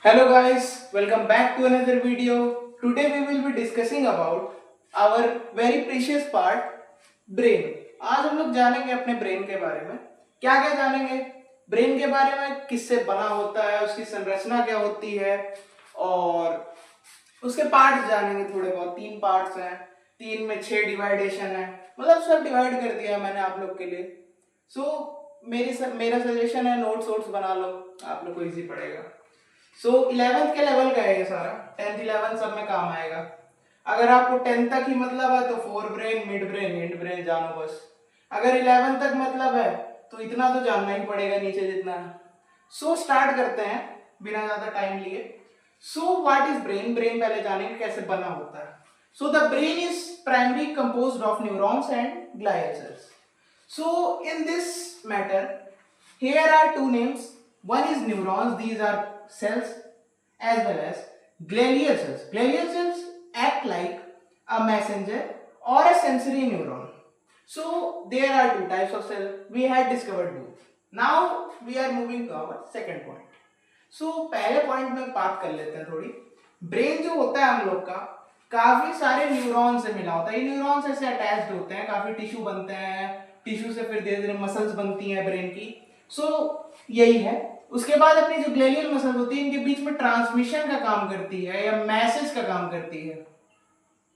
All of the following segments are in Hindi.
Hello guys, welcome back to another video. Today we will be discussing about our very precious part brain. आज हम लोग जानेंगे अपने ब्रेन के बारे में। क्या क्या जानेंगे? ब्रेन के बारे में, किससे बना होता है, उसकी संरचना क्या होती है और उसके पार्ट्स जानेंगे थोड़े बहुत। 3 पार्ट्स हैं, 3 में 6 डिवाइडेशन है, मतलब सब डिवाइड कर दिया है मैंने आप लोग के लिए। मेरा सजेशन है नोट्स वोट्स बना लो, आप लोग को इजी पड़ेगा। 11th के लेवल का है ये सारा, 10th 11th सब में काम आएगा। अगर आपको 10th तक ही मतलब है तो fore brain, mid brain, and brain जानो बस। अगर 11th तक मतलब है तो इतना तो जानना ही पड़ेगा नीचे जितना। स्टार्ट करते हैं बिना ज्यादा टाइम लिए। What is brain? ब्रेन पहले जानेंगे कैसे बना होता है। The brain is primary composed of neurons and glial cells. In this matter, here are two names. One is neurons, these are cells, as well as glial cells. Glial cells act like a messenger or a sensory neuron. There are two types of cells. We had discovered both. Now we are moving to our second point. पहले पॉइंट में बात कर लेते हैं थोड़ी। ब्रेन जो होता है हम लोग का काफी सारे न्यूरॉन से मिला होता है। ये न्यूरॉन्स ऐसे अटैच्ड होते हैं, काफी टिश्यू बनते हैं, टिश्यू से फिर धीरे धीरे मसल्स बनती हैं ब्रेन की। यही है। उसके बाद अपनी जो ग्लेलियल मसल होती है, इनके बीच में ट्रांसमिशन का काम करती है या मैसेज का काम करती है।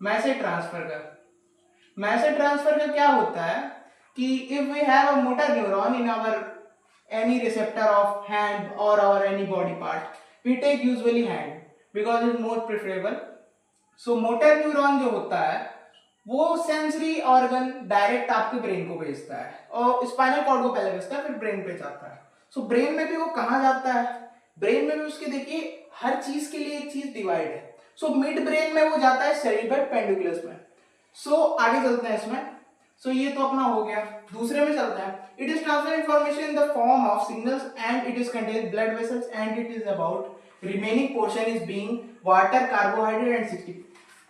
मैसेज ट्रांसफर का क्या होता है कि if we have a motor neuron in our any receptor of hand or our any body part, we take usually hand because it's more preferable. Motor neuron जो होता है वो सेंसरी ऑर्गन डायरेक्ट आपके ब्रेन को भेजता है और स्पाइनल कॉर्ड को पहले भेजता है, फिर ब्रेन पे जाता है। ब्रेन में भी वो कहाँ जाता है? ब्रेन में भी उसके देखिए हर चीज के लिए एक चीज डिवाइड है। मिड ब्रेन में वो जाता है सेरिब्रल पेंडिकुलस में। आगे चलते हैं इसमें। ये तो अपना हो गया। दूसरे में चलते हैं। It is transfer information in the form of signals and it is contain blood vessels and it is about remaining portion is being water, carbohydrate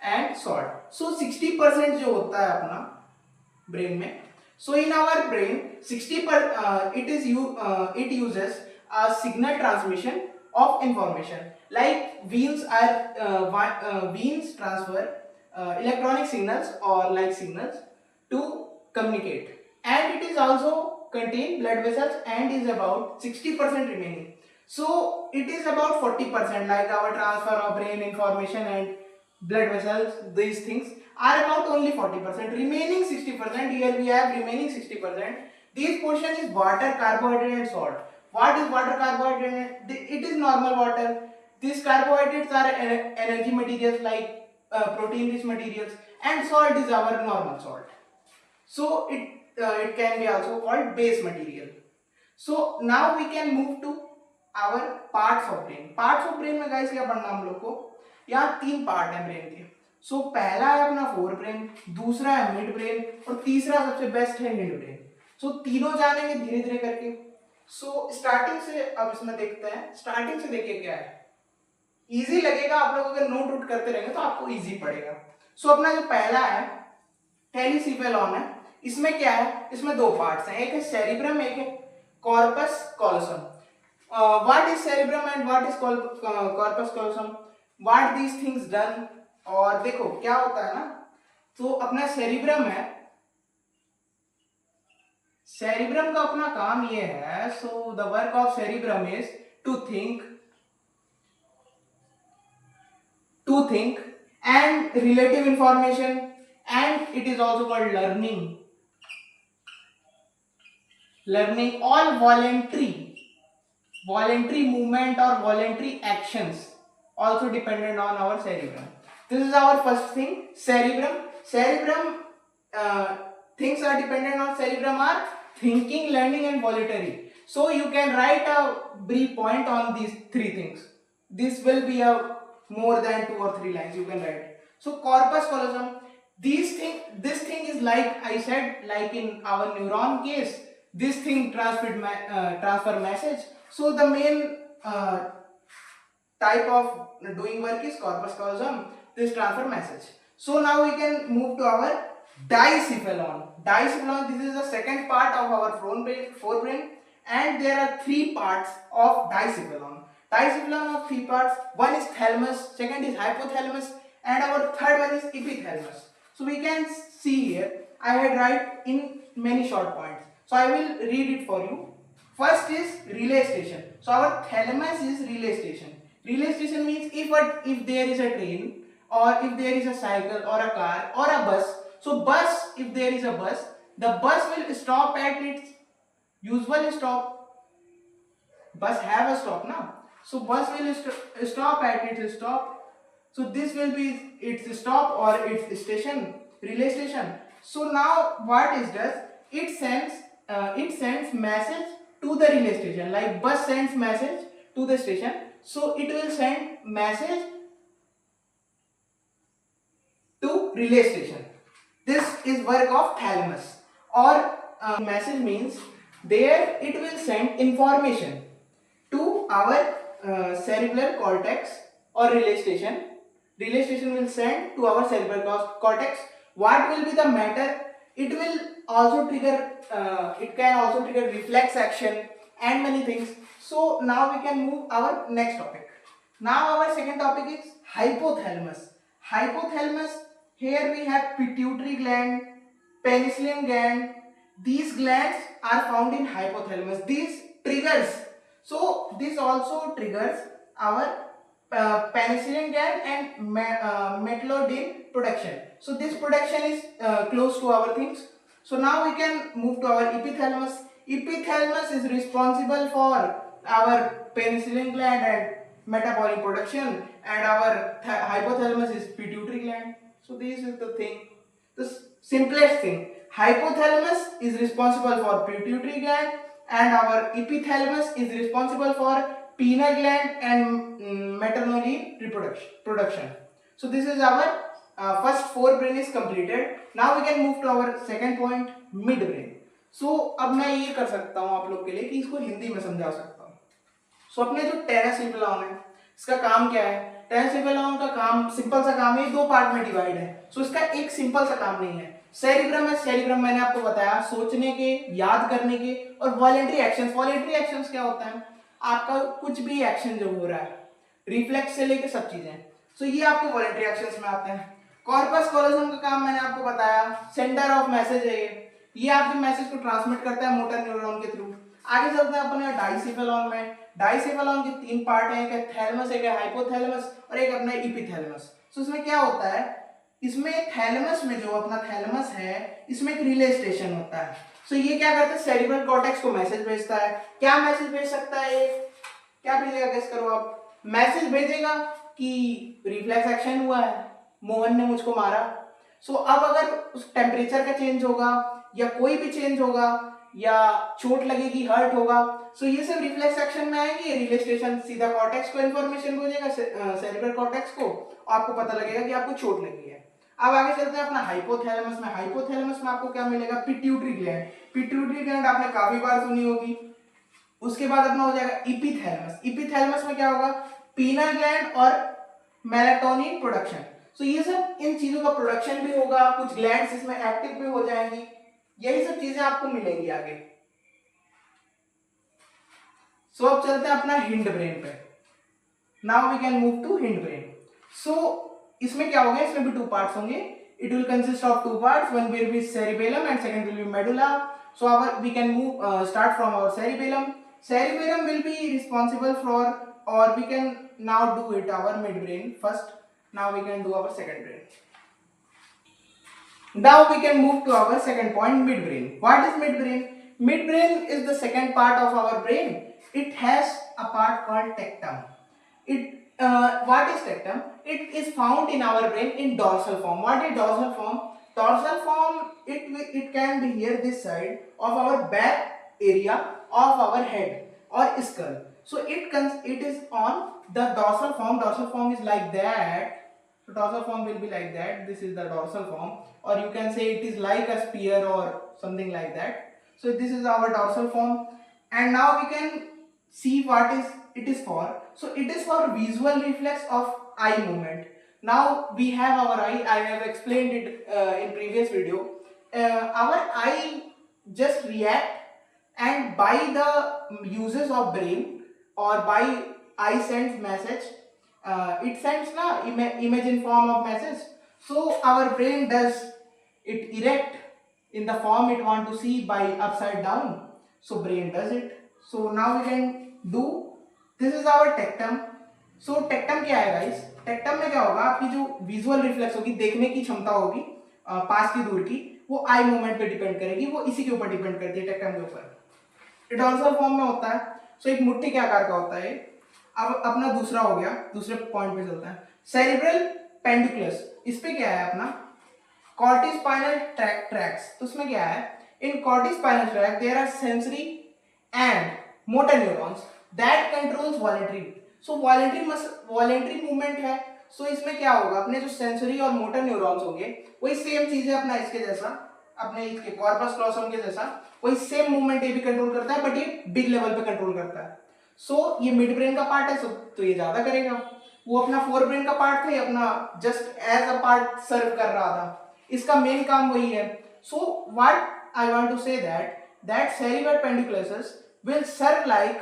and salt. 60% जो होता है अपना ब्रेन में, in our brain 60% it uses a signal transmission of information like veins transfer electronic signals or light signals to communicate, and it is also contain blood vessels and is about 60% remaining. It is about 40% like our transfer of brain information and blood vessels, these things are about only 40%. Remaining 60%, here we have remaining 60%. This portion is water, carbohydrate and salt. What is water, carbohydrate? It is normal water. These carbohydrates are energy materials like protein rich materials, and salt is our normal salt. It can be also called base material. Now we can move to our parts of brain. Parts of brain में guys क्या पढ़ना हम लोग को? यहाँ 3 पार्ट है ब्रेन के। पहला है अपना फोर ब्रेन, दूसरा है मिड ब्रेन और तीसरा सबसे बेस्ट है हिंड ब्रेन। तीनों जानेंगे धीरे धीरे करके। स्टार्टिंग से अब इसमें देखते हैं। स्टार्टिंग से देखिए क्या है, इजी लगेगा आप लोग अगर नोट आउट करते रहेंगे तो आपको इजी पड़ेगा। अपना जो पहला है हेलिसिफेलॉन है। इसमें क्या है? इसमें 2 पार्ट्स हैं, एक है सेरिब्रम, एक है corpus callosum. What is cerebrum and what is corpus callosum? What these things done? और देखो क्या होता है ना, अपना सेरिब्रम है, सेरिब्रम का अपना काम ये है। The work of cerebrum is to think and relative information, and it is also called learning all voluntary movement or voluntary actions also dependent on our cerebrum. This is our first thing, cerebrum. Things are dependent on cerebrum are thinking, learning and voluntary. You can write a brief point on these 3 things. This will be a more than 2 or 3 lines you can write. Corpus callosum, this thing is like I said, like in our neuron case, this thing transfer message. The main type of doing work is corpus callosum, this transfer message. Now we can move to our dicephalon. This is the second part of our forebrain, and there are 3 parts of dicephalon. Diencephalon of three parts. One is thalamus, second is hypothalamus, and our third one is epithalamus. So we can see here, I had write in many short points. So I will read it for you. First is relay station. So our thalamus is relay station. Relay station means if there is a train, or if there is a cycle or a car or a bus. So bus, if there is a bus, the bus will stop at its usual stop. Bus have a stop now. So bus will stop at its stop. So this will be its stop or its station, relay station. So now what it does? It sends message to the relay station. Like bus sends message to the station. So it will send message to relay station. This is work of thalamus. Or message means there it will send information to our cerebral cortex or relay station. Relay station will send to our cerebral cortex what will be the matter. It will also trigger, it can also trigger reflex action and many things. So now we can move our next topic. Now our second topic is hypothalamus. Hypothalamus, here we have pituitary gland, penicillin gland. These glands are found in hypothalamus. These triggers, so this also triggers our penicillin gland and metalloidin production. So this production is close to our things. So now we can move to our epithalamus. Epithalamus is responsible for our penicillin gland and metabolic production, and our hypothalamus is pituitary gland. So this is the thing, the simplest thing. Hypothalamus is responsible for pituitary gland, and our epithalamus is responsible for pineal gland and metabolic production. So this is our first forebrain is completed. Now we can move to our second point, midbrain. So अब मैं ये कर सकता हूँ आप लोग के लिए कि इसको हिंदी में समझा सकता हूँ. सो अपने जो टेरासिफेलॉन है, इसका काम क्या है? टेरासिफेलॉन का काम सिंपल सा काम है, दो पार्ट में डिवाइड है. सो इसका एक सिंपल सा काम नहीं है. सेरिब्रम है, सेरिब्रम मैंने आपको बताया सोचने के, याद करने के और वॉलेंटरी एक्शंस. वॉलेंटरी एक्शंस क्या होता है? आपका कुछ भी एक्शन जो हो रहा है, रिफ्लेक्स से लेके सब चीजें. सो ये आपको वॉलेंटरी एक्शंस में आते हैं. कॉर्पस कॉलोजम का काम मैंने आपको बताया, सेंटर ऑफ मैसेज है ये आपके मैसेज को ट्रांसमिट करता है मोटर न्यूरॉन के थ्रू. आगे चलते हैं अपने डाइसेफेलॉन में. डाइसेफेलॉन के तीन पार्ट हैं, एक थैलेमस, एक हाइपोथैलेमस और एक अपना एपिथैलेमस. सो इसमें क्या होता है? इसमें थैलेमस में जो अपना थैलेमस है, इसमें एक रिले स्टेशन होता है. सो ये क्या करता है? सेरिब्रल कॉर्टेक्स को मैसेज भेजता है. क्या मैसेज भेज सकता है ये? क्या भेजेगा? गेस करो आप. मैसेज भेजेगा कि रिफ्लेक्स एक्शन हुआ है, मोहन ने मुझको मारा. सो अब अगर उस टेम्परेचर का चेंज होगा या कोई भी चेंज होगा या चोट लगेगी, हर्ट होगा, सो ये सब रिफ्लेक्स एक्शन में आएंगे. रिले स्टेशन सीधा कॉर्टेक्स को इन्फॉर्मेशन भेजेगा, सेरिब्रल कॉर्टेक्स को, आपको पता लगेगा कि आपको चोट लगी है. अब आगे चलते हैं अपना हाइपोथैलेमस में. हाइपोथैलेमस में आपको क्या मिलेगा? Pituitary gland. पिट्यूटरी ग्लैंड आपने काफी बार सुनी होगी. उसके बाद अपना हो जाएगा इपिथैलेमस. इपिथैलेमस में क्या होगा? पीनल ग्लैंड और मेलाटोनिन प्रोडक्शन. सो ये सब इन चीजों का प्रोडक्शन भी होगा, कुछ ग्लैंड्स इसमें एक्टिव भी हो जाएंगी. यही सब चीजें आपको मिलेंगी आगे. सो अब चलते हैं अपना हिंड ब्रेन पे. Now we can move to hindbrain. So इसमें क्या होगा? इसमें भी टू पार्ट्स होंगे. It will consist of two parts. One will be cerebellum and second will be medulla. So we can move start from our cerebellum. Cerebellum will be responsible for, or we can now do it our midbrain first. Now we can do our second brain. Now we can move to our second point, midbrain. What is midbrain? Midbrain is the second part of our brain. It has a part called tectum. What is tectum? It is found in our brain in dorsal form. What is dorsal form? Dorsal form, it can be here this side of our back area of our head or skull. So it is on the dorsal form. Dorsal form is like that. So dorsal form will be like that. This is the dorsal form, or you can say it is like a spear or something like that. So this is our dorsal form, and now we can see what is it is for. So it is for visual reflex of eye movement. Now we have our eye. I have explained it in previous video. Our eye just react, and by the uses of brain or by I sends message, it sends na image in form of message, so our brain does it erect in the form it want to see by upside down, so brain does it. So now we can do, this is our tectum. so tectum क्या है guys, tectum में क्या होगा, आपकी जो विजुअल रिफ्लेक्स होगी, देखने की क्षमता होगी पास की दूर की, वो आई मूवमेंट पे डिपेंड करेगी, वो इसी के ऊपर डिपेंड करती है, टेक्टम के ऊपर। डॉर्सल फॉर्म में होता है, सो एक मुट्ठी के आकार का होता है। अब अपना दूसरा हो गया, दूसरे पॉइंट पे चलता है, सेरिब्रल पेंडिकुलस। इस पे क्या है अपना कॉर्टिस्पाइनल ट्रैक्ट्स। तो उसमें क्या है, in corticospinal tract there are sensory and motor neurons that controls voluntary. So voluntary movement है, सो इसमें क्या होगा, अपने जो सेंसरी और मोटर न्यूरॉन्स होंगे वही सेम चीज है अपना इसके जैसा, अपने इसके कॉर्पस क्लोसम के जैसा, वही सेम मूवमेंट ये भी कंट्रोल करता है, बट ये बिग लेवल पे कंट्रोल करता है। सो ये मिड ब्रेन का पार्ट है, तो ये ज्यादा करेगा। वो अपना फोर ब्रेन का पार्ट था, ये अपना just as a part serve कर रहा था, इसका मेन काम वही है। So what I want to say that cerebral peduncles will serve like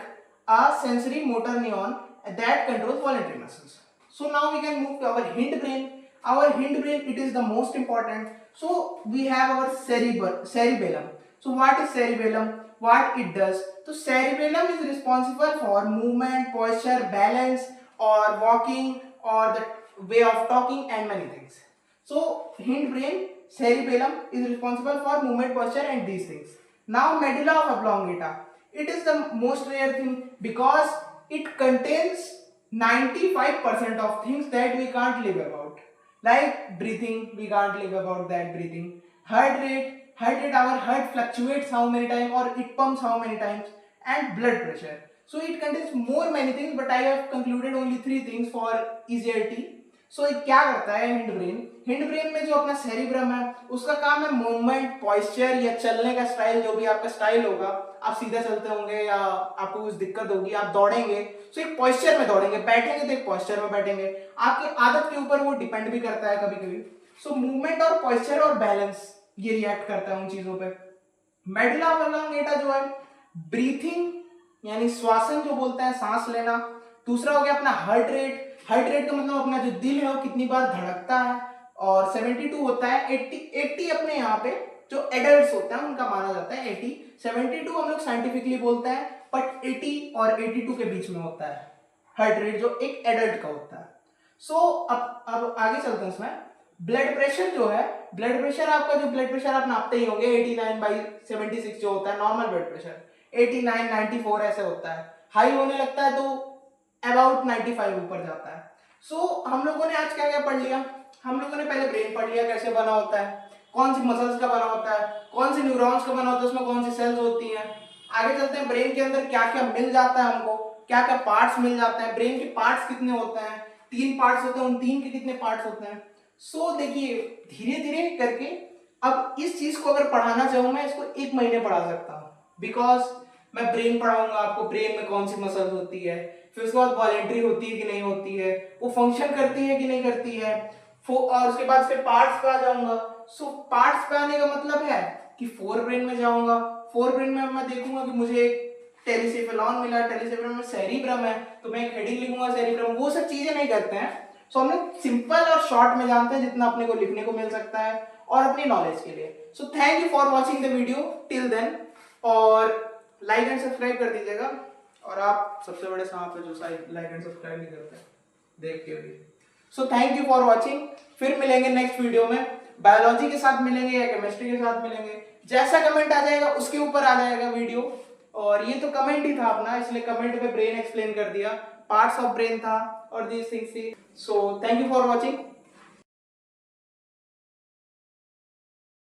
a sensory motor neuron that controls voluntary muscles. So now we can move to our hind brain. Our hind brain, it is the most important. So we have our cerebellum. So what is cerebellum? What it does? So cerebellum is responsible for movement, posture, balance, or walking, or the way of talking, and many things. So hind brain, cerebellum is responsible for movement, posture, and these things. Now medulla oblongata. It is the most rare thing because it contains 95% of things that we can't live about, like breathing, we can't live about that breathing. Heart rate, our heart fluctuates how many times, or it pumps how many times, and blood pressure. So it contains more many things, but I have concluded only 3 things for easier. सो ये क्या करता है हिंड ब्रेन, हिंड ब्रेन में जो अपना सेरिब्रम है उसका काम है मूवमेंट, पॉइस्चर या चलने का स्टाइल, जो भी आपका स्टाइल होगा, आप सीधा चलते होंगे या आपको कुछ दिक्कत होगी, आप दौड़ेंगे तो एक पॉइस्चर में दौड़ेंगे, बैठेंगे तो एक पॉइस्चर में बैठेंगे, आपकी आदत के ऊपर वो डिपेंड भी करता है कभी कभी। सो मूवमेंट और पॉइस्चर और बैलेंस ये रिएक्ट करता है उन चीजों पे। मेडुला ऑब्लोंगेटा जो है ब्रीथिंग यानी श्वासन जो बोलते हैं, सांस लेना। दूसरा हो गया अपना हार्ट रेट, हार्ट रेट का मतलब अपना जो दिल है वो कितनी बार धड़कता है, और 72 होता है। 80 अपने यहाँ पे जो एडल्ट्स होते हैं उनका माना जाता है 80, 72 हम लोग साइंटिफिकली बोलते हैं, बट 80 और 82 के बीच में होता है हार्ट रेट जो एक एडल्ट का होता है। सो अब आगे चलते हैं इसमें। ब्लड प्रेशर जो है, ब्लड प्रेशर आपका जो ब्लड प्रेशर आप नापते ही होंगे 89/76 जो होता है नॉर्मल ब्लड प्रेशर, 89, 94 ऐसे होता है। हाई होने लगता है तो अबाउट 95 ऊपर जाता है। सो हम लोगों ने आज क्या क्या पढ़ लिया, हम लोगों ने पहले ब्रेन पढ़ लिया कैसे बना होता है, कौन सी मसल्स का बना होता है, कौन सी न्यूरॉन्स का बना होता है, उसमें कौन सी सेल्स होती हैं। आगे चलते हैं ब्रेन के अंदर क्या क्या मिल जाता है हमको, क्या क्या पार्ट्स मिल जाते हैं, ब्रेन के पार्ट्स कितने होते हैं, 3 पार्ट्स होते हैं, उन 3 के कितने पार्ट्स होते हैं। सो देखिए धीरे धीरे करके अब इस चीज को अगर पढ़ाना चाहूँ मैं इसको 1 महीने पढ़ा सकता हूँ, बिकॉज मैं ब्रेन पढ़ाऊंगा आपको, ब्रेन में कौन सी मसल्स होती है, फिर उसके बाद वॉलेंट्री होती है कि नहीं होती है, वो फंक्शन करती है कि नहीं करती है, और उसके बाद फिर पार्ट्स पे आ जाऊंगा। सो पार्ट्स पे आने का मतलब है कि फोर ब्रेन में जाऊंगा, फोर ब्रेन में मैं देखूंगा कि मुझे एक टेलिसेफेलॉन मिला, टेलिसेफेलॉन में सेरिब्रम है तो मैं एक हेडिंग लिखूंगा सेरिब्रम, वो सब चीजें नहीं करते हैं। सो हम लोग सिंपल और शॉर्ट में जानते हैं जितना अपने को लिखने को मिल सकता है और अपनी नॉलेज के लिए। So thank you for watching the video till then, और लाइक एंड सब्सक्राइब कर दीजिएगा, और आप सबसे बड़े सांप है जो लाइक एंड सब्सक्राइब नहीं करते देख के भी। सो थैंक यू फॉर वॉचिंग, फिर मिलेंगे नेक्स्ट वीडियो में, बायोलॉजी के साथ मिलेंगे या केमिस्ट्री के साथ मिलेंगे, जैसा कमेंट आ जाएगा उसके ऊपर आ जाएगा वीडियो। और ये तो कमेंट ही था अपना, इसलिए कमेंट में ब्रेन एक्सप्लेन कर दिया, पार्ट्स ऑफ ब्रेन था और दीज थिंग्स थी। सो थैंक यू फॉर वॉचिंग।